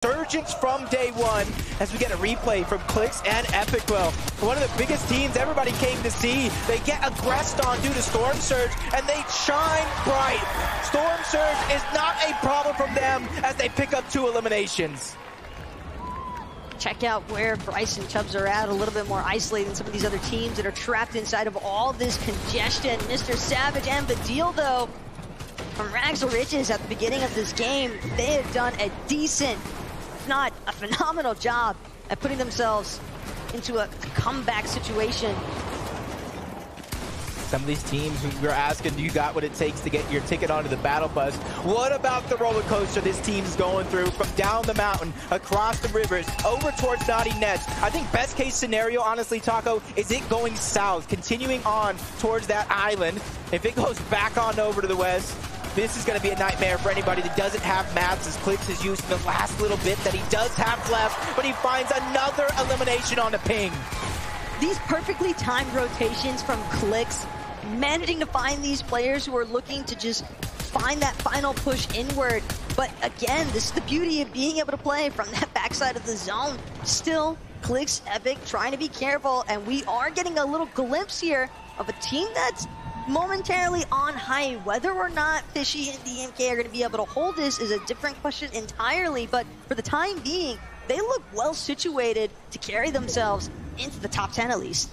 Resurgence from day one as we get a replay from Clix and Epicwell. One of the biggest teams everybody came to see. They get aggressed on due to Storm Surge and they shine bright. Storm Surge is not a problem from them as they pick up 2 eliminations. Check out where Bryce and Chubbs are at, a little bit more isolated than some of these other teams that are trapped inside of all this congestion. Mr. Savage and Badil, though, from rags to riches at the beginning of this game, they have done a decent, if not a phenomenal job at putting themselves into a comeback situation. Some of these teams, we're asking, do you got what it takes to get your ticket onto the battle bus? What about the roller coaster this team's going through from down the mountain, across the rivers, over towards Naughty Nets? I think best case scenario, honestly, Taco, is it going south, continuing on towards that island. If it goes back on over to the west, this is going to be a nightmare for anybody that doesn't have maps, as Clix is using the last little bit that he does have left, but he finds another elimination on the ping. These perfectly timed rotations from Clix, managing to find these players who are looking to just find that final push inward. But again, this is the beauty of being able to play from that backside of the zone. Still, Clix, Epic trying to be careful, and we are getting a little glimpse here of a team that's momentarily on high. Whether or not Fishy and DMK are going to be able to hold this is a different question entirely, but for the time being, they look well situated to carry themselves into the top 10 at least.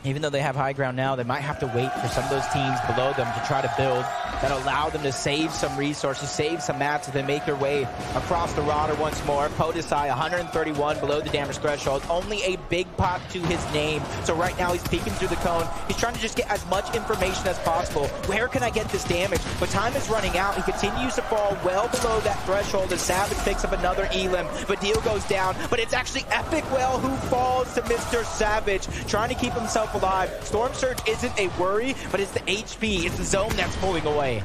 Even though they have high ground now, they might have to wait for some of those teams below them to try to build that allow them to save some resources, save some maps as they make their way across the roster once more. Podesai, 131 below the damage threshold, only a big pot to his name. So right now he's peeking through the cone. He's trying to just get as much information as possible. Where can I get this damage? But time is running out. He continues to fall well below that threshold as Savage picks up another elim. Badil goes down, but it's actually Epicwell who falls to Mr. Savage, trying to keep himself alive. Storm Surge isn't a worry, but it's the HP, it's the zone that's pulling away.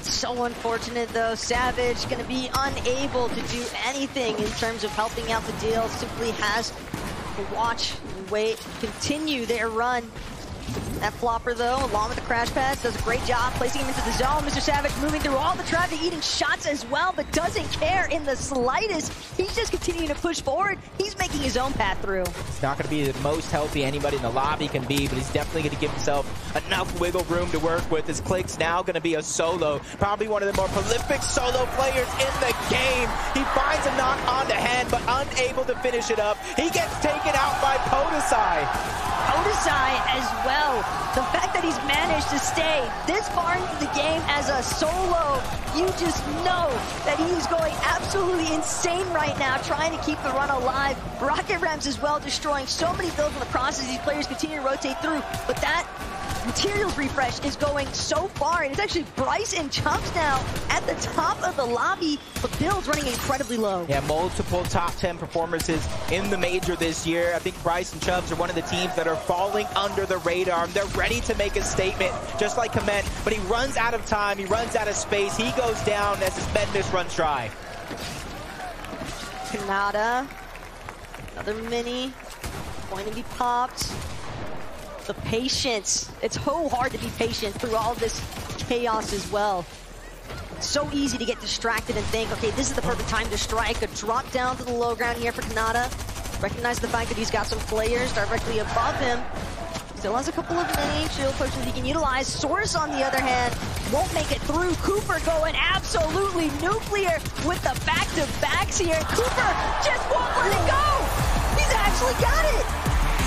So unfortunate though. Savage going to be unable to do anything in terms of helping out the deal. Simply has to watch, wait, continue their run. That flopper though, along with the crash pads, does a great job placing him into the zone. Mr. Savage moving through all the traffic, eating shots as well, but doesn't care in the slightest. He's just continuing to push forward. He's making his own path through. It's not going to be the most healthy anybody in the lobby can be, but he's definitely going to give himself enough wiggle room to work with. His Click's now going to be a solo, probably one of the more prolific solo players in the game. He finds a knock on the head, but unable to finish it up. He gets taken out by Podesai. Podesai as well. The fact that he's managed to stay this far into the game as a solo, you just know that he's going absolutely insane right now, trying to keep the run alive. Rocket Rams as well, destroying so many builds in the process. These players continue to rotate through, but that materials refresh is going so far, and it's actually Bryce and Chubbs now at the top of the lobby, but builds running incredibly low. Yeah, multiple top 10 performances in the major this year. I think Bryce and Chubbs are one of the teams that are falling under the radar. They're ready to make a statement, just like Comment, but he runs out of time, he runs out of space, he goes down as his Medmiss runs dry. Kanata, another mini, going to be popped. The patience. It's so hard to be patient through all this chaos as well. It's so easy to get distracted and think, okay, this is the perfect time to strike. A drop down to the low ground here for Kanata. Recognize the fact that he's got some players directly above him. Still has a couple of mini shield pushes he can utilize. Source, on the other hand, won't make it through. Cooper going absolutely nuclear with the back-to-backs here. Cooper just won't let it go. He's actually got it.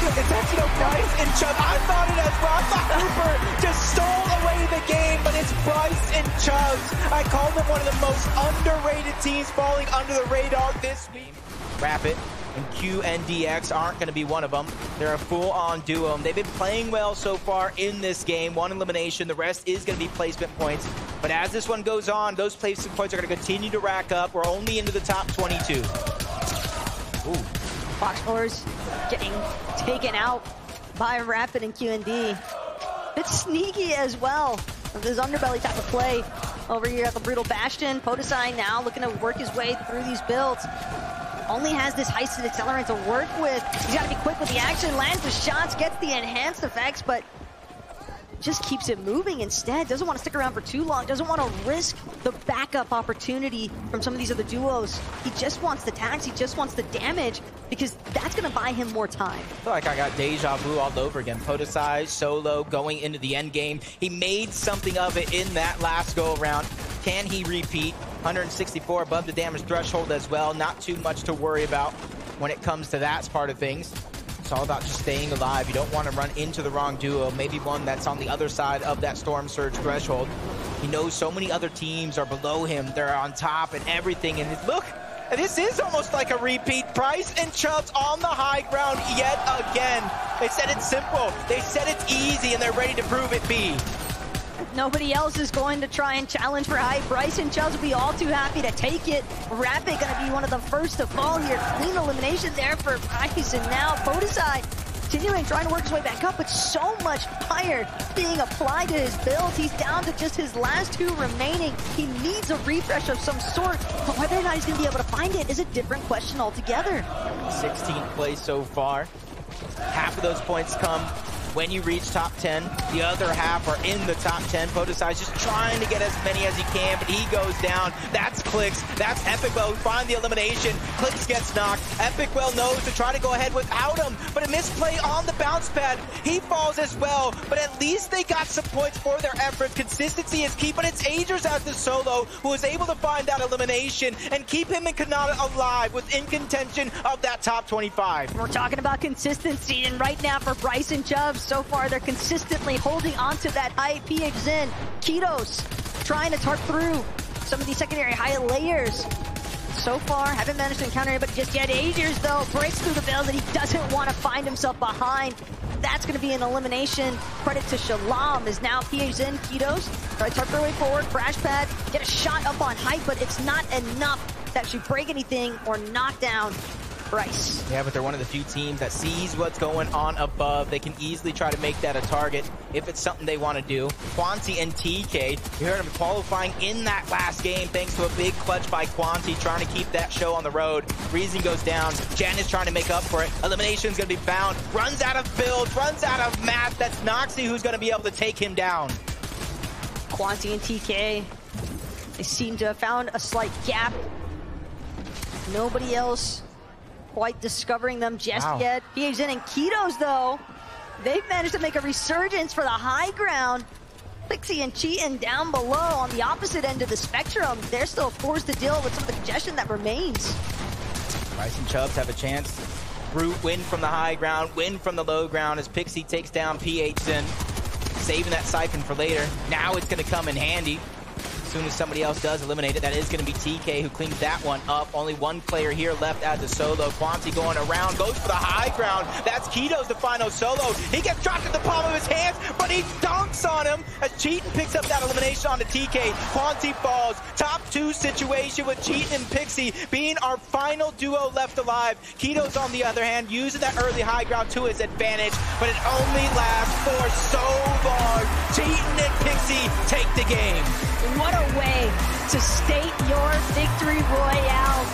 It's actually Bryce and Chubbs. I thought it as well. I thought Cooper just stole away the game, but it's Bryce and Chubbs. I call them one of the most underrated teams falling under the radar this week. Rapid and QNDX aren't going to be one of them. They're a full-on duo. They've been playing well so far in this game. One elimination. The rest is going to be placement points. But as this one goes on, those placement points are going to continue to rack up. We're only into the top 22. Ooh. Foxforce getting taken out by Rapid and QND. It's sneaky as well. This underbelly type of play over here at the Brutal Bastion. Podesai now looking to work his way through these builds. Only has this heisted accelerant to work with. He's got to be quick with the action, lands the shots, gets the enhanced effects, but just keeps it moving instead. Doesn't want to stick around for too long. Doesn't want to risk the backup opportunity from some of these other duos. He just wants the tags. He just wants the damage because that's going to buy him more time. I feel like I got deja vu all over again. Podesai, solo, going into the end game. He made something of it in that last go around. Can he repeat? 164 above the damage threshold as well. Not too much to worry about when it comes to that part of things. It's all about just staying alive. You don't want to run into the wrong duo, maybe one that's on the other side of that Storm Surge threshold. He knows so many other teams are below him. They're on top and everything. And look, this is almost like a repeat. Price and Chubbs on the high ground yet again. They said it's simple. They said it's easy, and they're ready to prove it be. Nobody else is going to try and challenge for height. Bryce and Chubbs will be all too happy to take it. Rapid going to be one of the first to fall here. Clean elimination there for Bryce, and now Podesai continuing trying to work his way back up, but so much fire being applied to his build. He's down to just his last two remaining. He needs a refresh of some sort, but whether or not he's going to be able to find it is a different question altogether. 16th place so far. Half of those points come when you reach top 10. The other half are in the top 10. Podesai's just trying to get as many as he can, but he goes down. That's Clix. That's Epicwell who find the elimination. Clix gets knocked. Epicwell knows to try to go ahead without him, but a misplay on the bounce pad. He falls as well, but at least they got some points for their effort. Consistency is key, but it's Agers as the solo who is able to find that elimination and keep him and Kanata alive within contention of that top 25. We're talking about consistency, and right now for Bryce and Chubbs, so far they're consistently holding on to that high PX in. Kitos trying to tart through some of these secondary high layers. So far, haven't managed to encounter anybody just yet. Agers, though, breaks through the build that he doesn't want to find himself behind. That's going to be an elimination. Credit to Shalom is now PX in. Kitos try to tart their way forward. Crash pad, get a shot up on height, but it's not enough to actually break anything or knock down Bryce. Yeah, but they're one of the few teams that sees what's going on above. They can easily try to make that a target if it's something they want to do. Quanti and TK, you heard him qualifying in that last game thanks to a big clutch by Quanti, trying to keep that show on the road. Reason goes down. Jan is trying to make up for it. Elimination's going to be found. Runs out of build, runs out of math. That's Noxy who's going to be able to take him down. Quanti and TK, they seem to have found a slight gap. Nobody else quite discovering them just yet. PX in and Kitos, though, they've managed to make a resurgence for the high ground. Pixie and Cheatin down below on the opposite end of the spectrum. They're still forced to deal with some of the congestion that remains. Bryce and Chubbs have a chance. Brute win from the high ground, win from the low ground as Pixie takes down PH-Sin, saving that siphon for later. Now it's going to come in handy. As soon as somebody else does eliminate it, that is going to be TK who cleans that one up. Only one player here left as a solo. Quanti going around, goes for the high ground. That's Kitos, the final solo. He gets dropped in the palm of his hands, but he dunks on him as Cheatin picks up that elimination onto TK. Quanti falls. Top two situation with Cheatin and Pixie being our final duo left alive. Kitos, on the other hand, using that early high ground to his advantage, but it only lasts for so long. Cheatin and Pixie take the game. What a way to state your victory royale.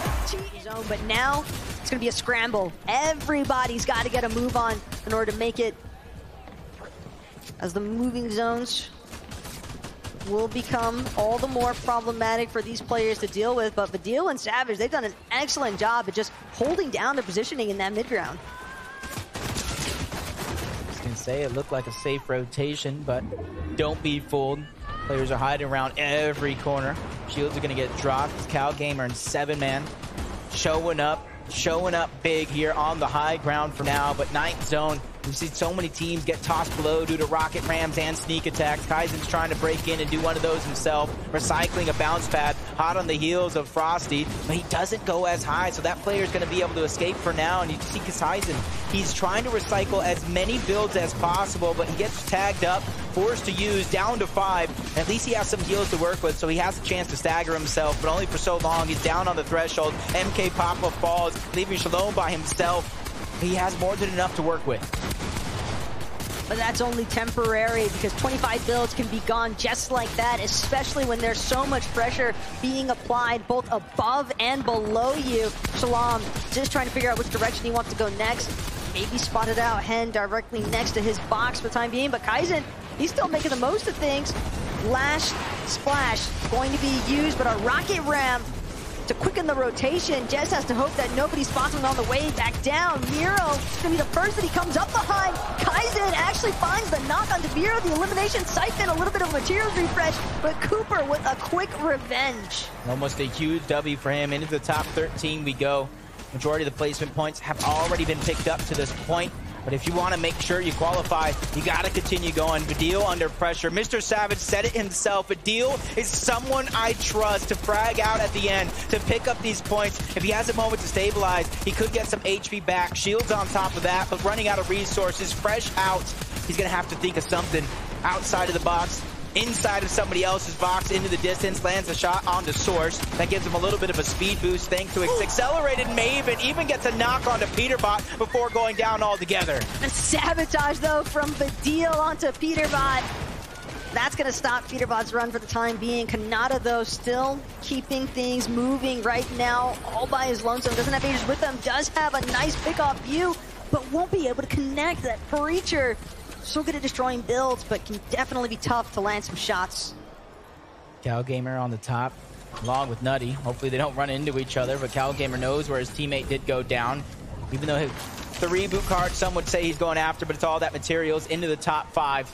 Zone, but now it's going to be a scramble. Everybody's got to get a move on in order to make it, as the moving zones will become all the more problematic for these players to deal with. But Vadil and Savage, they've done an excellent job at just holding down their positioning in that mid ground. I was going to say it looked like a safe rotation, but don't be fooled. Players are hiding around every corner. Shields are going to get dropped. Cal Gamer and 7-man showing up big here on the high ground for now. But 9th zone, we've seen so many teams get tossed below due to rocket rams and sneak attacks. Kaizen's trying to break in and do one of those himself, recycling a bounce pad, hot on the heels of Frosty, but he doesn't go as high, so that player is going to be able to escape for now. And you see Kaizen, he's trying to recycle as many builds as possible, but he gets tagged up, forced to use, down to 5. At least he has some heals to work with, so he has a chance to stagger himself, but only for so long. He's down on the threshold. MK Papa falls, leaving Shalom by himself. He has more than enough to work with. But that's only temporary, because 25 builds can be gone just like that, especially when there's so much pressure being applied both above and below you. Shalom just trying to figure out which direction he wants to go next. Maybe spotted out Hen directly next to his box for the time being, but Kaizen He's still making the most of things. Lash, splash, going to be used, but a rocket ram to quicken the rotation. Jez has to hope that nobody spots him on the way back down. Miro is going to be the first that he comes up behind. Kaizen actually finds the knock onto Miro. The elimination siphon, a little bit of a materials refresh, but Cooper with a quick revenge. Almost a huge W for him. Into the top 13 we go. Majority of the placement points have already been picked up to this point. But if you want to make sure you qualify, you got to continue going. Badil under pressure. Mr. Savage said it himself. Badil is someone I trust to frag out at the end, to pick up these points. If he has a moment to stabilize, he could get some HP back. Shields on top of that, but running out of resources, fresh out. He's going to have to think of something outside of the box. Inside of somebody else's box, into the distance, lands a shot on the source. That gives him a little bit of a speed boost thanks to accelerated Maven. Even gets a knock onto Peterbot before going down altogether. A sabotage, though, from Badil onto Peterbot. That's going to stop Peterbot's run for the time being. Kanata, though, still keeping things moving right now, all by his lonesome. Doesn't have Aegis with him, does have a nice pick-off view, but won't be able to connect. That Breacher, so good at destroying builds, but can definitely be tough to land some shots. CalGamer on the top, along with Nutty. Hopefully they don't run into each other, but CalGamer knows where his teammate did go down. Even though the reboot card, some would say he's going after, but it's all that materials into the top 5.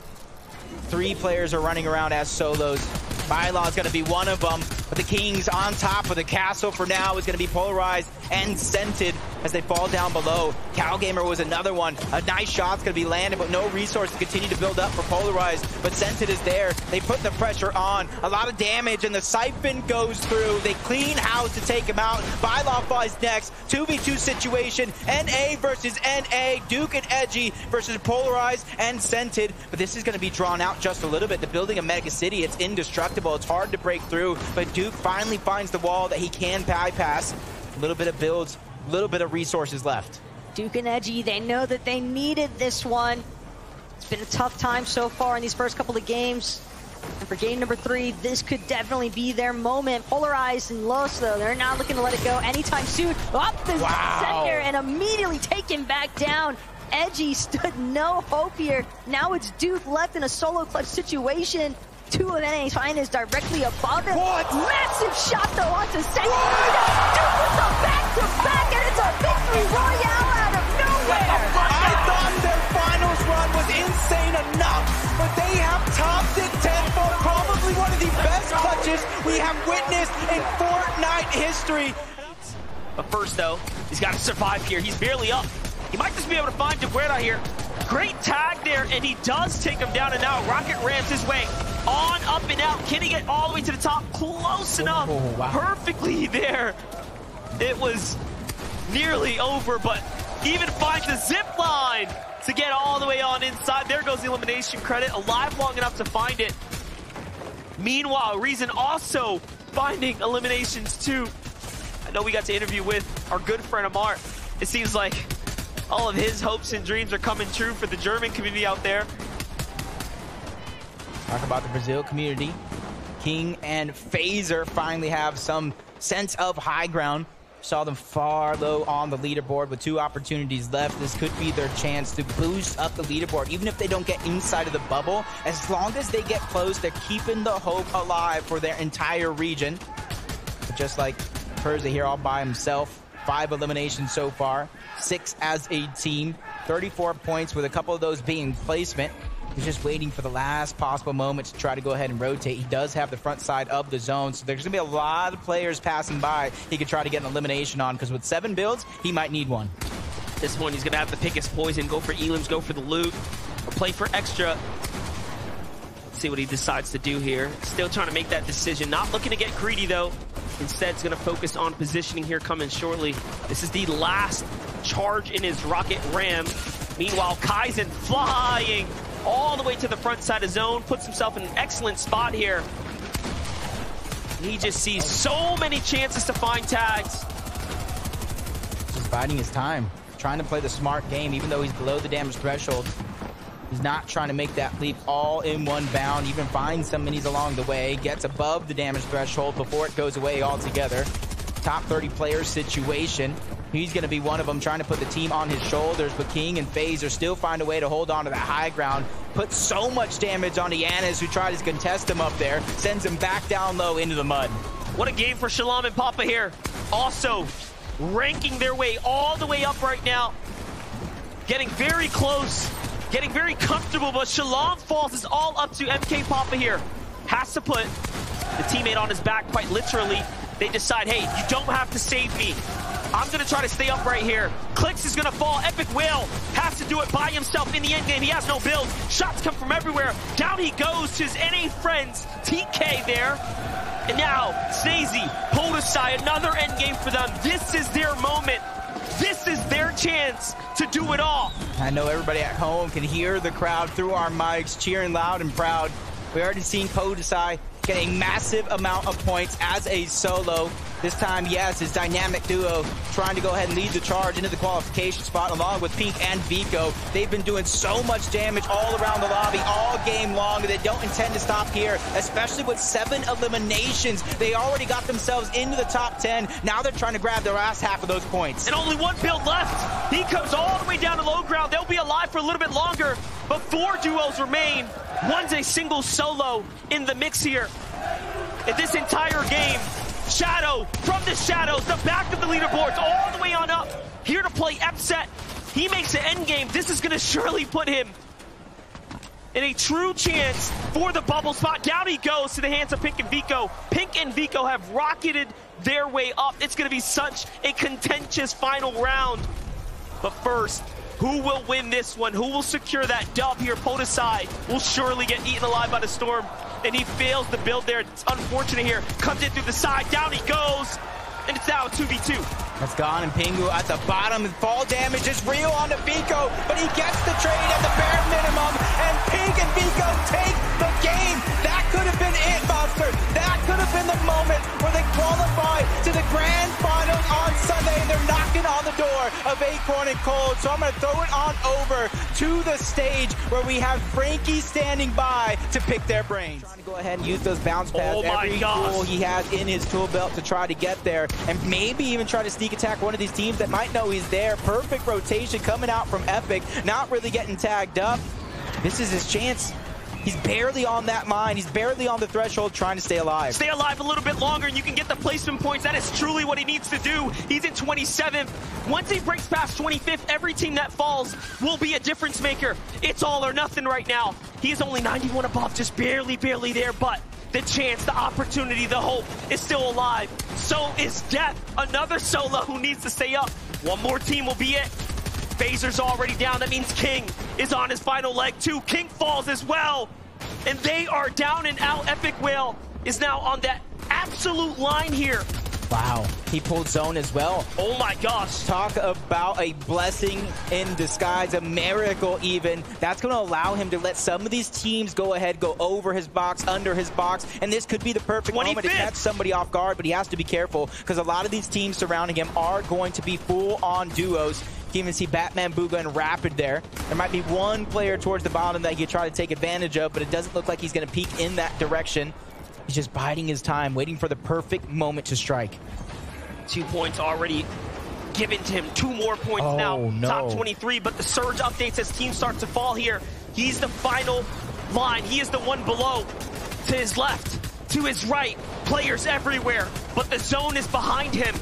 3 players are running around as solos. Bylaw is going to be one of them, but the Kings on top of the castle for now is going to be polarized and scented as they fall down below. CalGamer was another one. A nice shot's going to be landed, but no resource to continue to build up for polarized. But scented is there. They put the pressure on. A lot of damage, and the siphon goes through. They clean house to take him out. Bylaw flies next. 2v2 situation. NA versus NA. Duke and Edgy versus polarized and scented. But this is going to be drawn out just a little bit. The building of Mega City, it's indestructible. It's hard to break through, but Duke finally finds the wall that he can bypass. A little bit of builds, a little bit of resources left. Duke and Edgy, they know that they needed this one. It's been a tough time so far in these first couple of games. And for game number 3, this could definitely be their moment. Polarized and Los, though, they're not looking to let it go anytime soon. Up the center and immediately taken back down. Edgy stood no hope here. Now it's Duke left in a solo clutch situation. 2 of NA's finest directly above him. What? Massive shot though onto Segundo. Duke with the back-to-back, and it's a victory royale out of nowhere. I thought their finals run was insane enough, but they have topped it tenfold. Probably one of the best clutches we have witnessed in Fortnite history. But first though, he's got to survive here. He's barely up. He might just be able to find Deguerta here. Great tag there, and he does take him down, and now Rocket rams his way on, up, and out. Can he get all the way to the top? Close enough. Oh, wow. Perfectly there. It was nearly over, but even finds the zip line to get all the way on inside. There goes the elimination credit. Alive long enough to find it. Meanwhile, Reason also finding eliminations too. I know we got to interview with our good friend Amar. It seems like all of his hopes and dreams are coming true for the German community out there. Talk about the Brazil community. King and Phaser finally have some sense of high ground. Saw them far low on the leaderboard with 2 opportunities left. This could be their chance to boost up the leaderboard. Even if they don't get inside of the bubble, as long as they get close, they're keeping the hope alive for their entire region. But just like Perza here all by himself, 5 eliminations so far, 6 as a team, 34 points with a couple of those being placement. He's just waiting for the last possible moment to try to go ahead and rotate. He does have the front side of the zone, so there's going to be a lot of players passing by he could try to get an elimination on, because with 7 builds, he might need one. This one, he's going to have to pick his poison, go for elims, go for the loot, or play for extra. Let's see what he decides to do here. Still trying to make that decision. Not looking to get greedy, though. Instead, he's going to focus on positioning here coming shortly. This is the last charge in his rocket ram. Meanwhile, Kaizen flying all the way to the front side of zone, puts himself in an excellent spot here. He just sees so many chances to find tags. Just biding his time, trying to play the smart game, even though he's below the damage threshold. He's not trying to make that leap all in one bound, even finds some minis along the way, gets above the damage threshold before it goes away altogether. Top 30 player situation. He's going to be one of them, trying to put the team on his shoulders, but King and FaZe are still find a way to hold on to that high ground. Put so much damage on Yanis, who tried to contest him up there, sends him back down low into the mud. What a game for Shalom and Papa here. Also, ranking their way all the way up right now. Getting very close, getting very comfortable, but Shalom falls is all up to MK Papa here. Has to put the teammate on his back quite literally. They decide, hey, you don't have to save me. I'm going to try to stay up right here. Clicks is going to fall. Epic Whale has to do it by himself in the end game. He has no build. Shots come from everywhere. Down he goes to his NA friends. TK there. And now, Snazy, Podesai, another end game for them. This is their moment. This is their chance to do it all. I know everybody at home can hear the crowd through our mics cheering loud and proud. We already seen Podesai get a massive amount of points as a solo. This time, yes, his dynamic duo trying to go ahead and lead the charge into the qualification spot along with Pink and Vico. They've been doing so much damage all around the lobby all game long, and they don't intend to stop here, especially with 7 eliminations. They already got themselves into the top 10. Now they're trying to grab the last half of those points. And only one build left. He comes all the way down to low ground. They'll be alive for a little bit longer, but 4 duos remain. One's a single solo in the mix here. In this entire game, Shadow from the shadows, the back of the leaderboards, all the way on up, here to play Epset. He makes the end game. This is going to surely put him in a true chance for the bubble spot. Down he goes to the hands of Pink and Vico. Pink and Vico have rocketed their way up. It's going to be such a contentious final round. But first, who will win this one? Who will secure that dub here? Podesai will surely get eaten alive by the storm. And he fails the build there. It's unfortunate here. Comes in through the side. Down he goes. And it's now a 2v2. That's gone, and Pingu at the bottom. Fall damage is real on the Vico, but he gets the trade at the bare minimum. And Pink and Vico take the game. That could have been it, Monster. That could have been the moment where they qualify to the grand finals on Sunday. And they're knocking on the door of Acorn and Cold. So I'm going to throw it on over to the stage where we have Frankie standing by to pick their brains. Trying to go ahead and use those bounce pads. Every tool he has in his tool belt to try to get there, and maybe even try to sneak attack one of these teams that might know he's there. Perfect rotation coming out from Epic, not really getting tagged up. This is his chance. He's barely on that mine. He's barely on the threshold, trying to stay alive. Stay alive a little bit longer, and you can get the placement points. That is truly what he needs to do. He's in 27th. Once he breaks past 25th, every team that falls will be a difference maker. It's all or nothing right now. He is only 91 above, just barely there, but the chance, the opportunity, the hope is still alive. So is Death, another solo who needs to stay up. One more team will be it. Phasers already down. That means King is on his final leg too. King falls as well. And they are down and out. Epic Whale is now on that absolute line here. Wow, he pulled zone as well. Oh my gosh. Talk about a blessing in disguise, a miracle even. That's going to allow him to let some of these teams go ahead, go over his box, under his box, and this could be the perfect moment to catch somebody off guard, but he has to be careful because a lot of these teams surrounding him are going to be full-on duos. You can even see Batman, Booga, and Rapid there. There might be one player towards the bottom that he could try to take advantage of, but it doesn't look like he's going to peek in that direction. He's just biding his time, waiting for the perfect moment to strike. 2 points already given to him. 2 more points now. No. Top 23, but the surge updates as teams start to fall here. He's the final line. He is the one below. To his left, to his right, players everywhere, but the zone is behind him.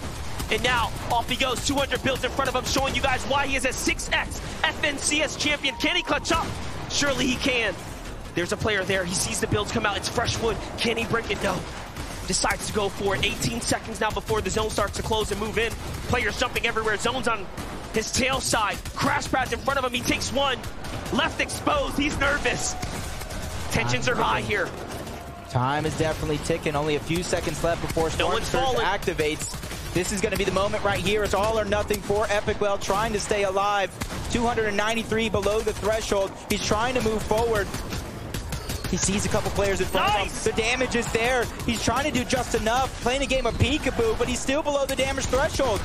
And now, off he goes, 200 builds in front of him, showing you guys why he is a 6x FNCS champion. Can he clutch up? Surely he can. There's a player there. He sees the builds come out. It's fresh wood. Can he break it? No. Decides to go for it. 18 seconds now before the zone starts to close and move in. Players jumping everywhere. Zone's on his tail side. Crash pads in front of him. He takes one. Left exposed. He's nervous. Tensions are high here. Time is definitely ticking. Only a few seconds left before Storm Surge activates. This is going to be the moment right here. It's all or nothing for Epic Whale, trying to stay alive. 293 below the threshold. He's trying to move forward. He sees a couple players in front of him. The damage is there. He's trying to do just enough. Playing a game of peekaboo, but he's still below the damage threshold.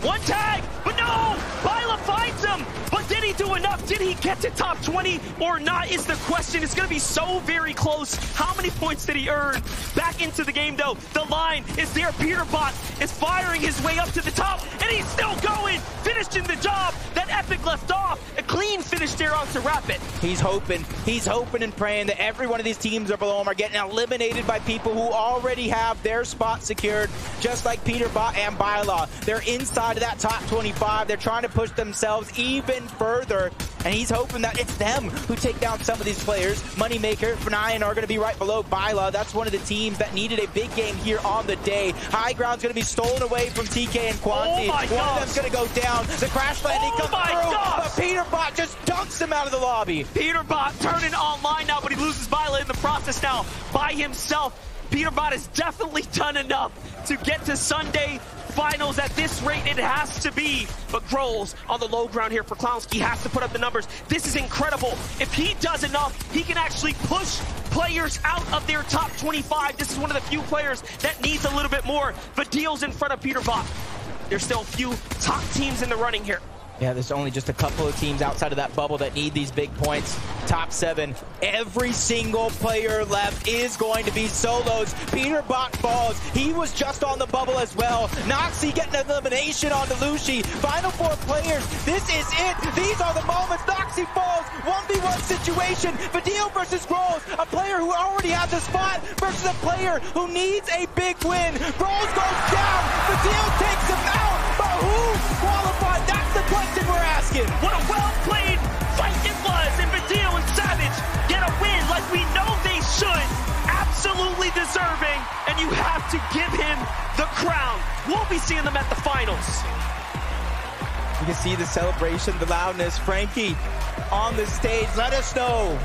One tag, but no! Byla finds him! But did he he do enough? Did he get to top 20 or not is the question. It's going to be so very close. How many points did he earn? Back into the game, though. The line is there. Peterbot is firing his way up to the top, and he's still going. Finishing the job that Epic left off. A clean finish there on to wrap it. He's hoping and praying that every one of these teams are below him are getting eliminated by people who already have their spot secured, just like Peterbot and Bylaw. They're inside of that top 25. They're trying to push themselves even further, and he's hoping that it's them who take down some of these players. Moneymaker, Fnayan are going to be right below Bylaw. That's one of the teams that needed a big game here on the day. High ground's going to be stolen away from TK and Quanti. One of them's going to go down. The crash landing comes through, but Peterbot just dunks him out of the lobby. Peterbot turning online now, but he loses Bylaw in the process now by himself. Peterbot has definitely done enough to get to Sunday finals. At this rate, it has to be. But Grols on the low ground here for Clownski has to put up the numbers. This is incredible. If he does enough, he can actually push players out of their top 25. This is one of the few players that needs a little bit more. Vidil's in front of Peterbot. There's still a few top teams in the running here. Yeah, there's only just a couple of teams outside of that bubble that need these big points. Top 7. Every single player left is going to be solos. Peterbot falls. He was just on the bubble as well. Noxy getting an elimination on Delushi. Final 4 players. This is it. These are the moments. Noxy falls. 1v1 situation. Vidil versus Grols. A player who already has a spot versus a player who needs a big win. Grols goes down. Vidil takes him out. But who qualified? That's the question we're asking. What a well-played fight it was, and Vidil and Savage get a win like we know they should. Absolutely deserving, and you have to give him the crown. We'll be seeing them at the finals. You can see the celebration, the loudness. Frankie on the stage, let us know.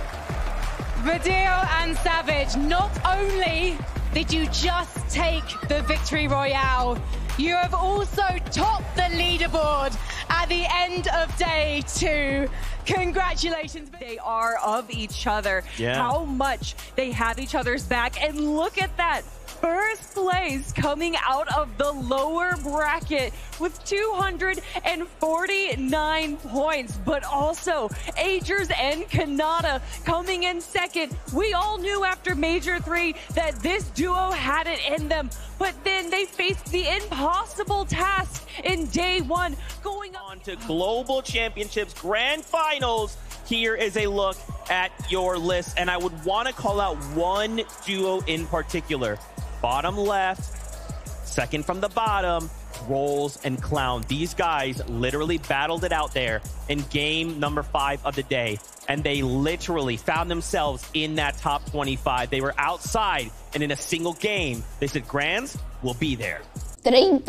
Vidil and Savage, not only did you just take the victory royale, you have also topped the leaderboard at the end of day 2. Congratulations. They are of each other. Yeah. How much they have each other's back. And look at that. First place coming out of the lower bracket with 249 points, but also Agers and Kanata coming in second. We all knew after Major 3 that this duo had it in them, but then they faced the impossible task in day 1, going on to Global Championships Grand Finals. Here is a look at your list, and I would want to call out one duo in particular. Bottom left, second from the bottom, Rolls and Clown. These guys literally battled it out there in game number 5 of the day, and they literally found themselves in that top 25. They were outside, and in a single game, they said, Grands will be there. 30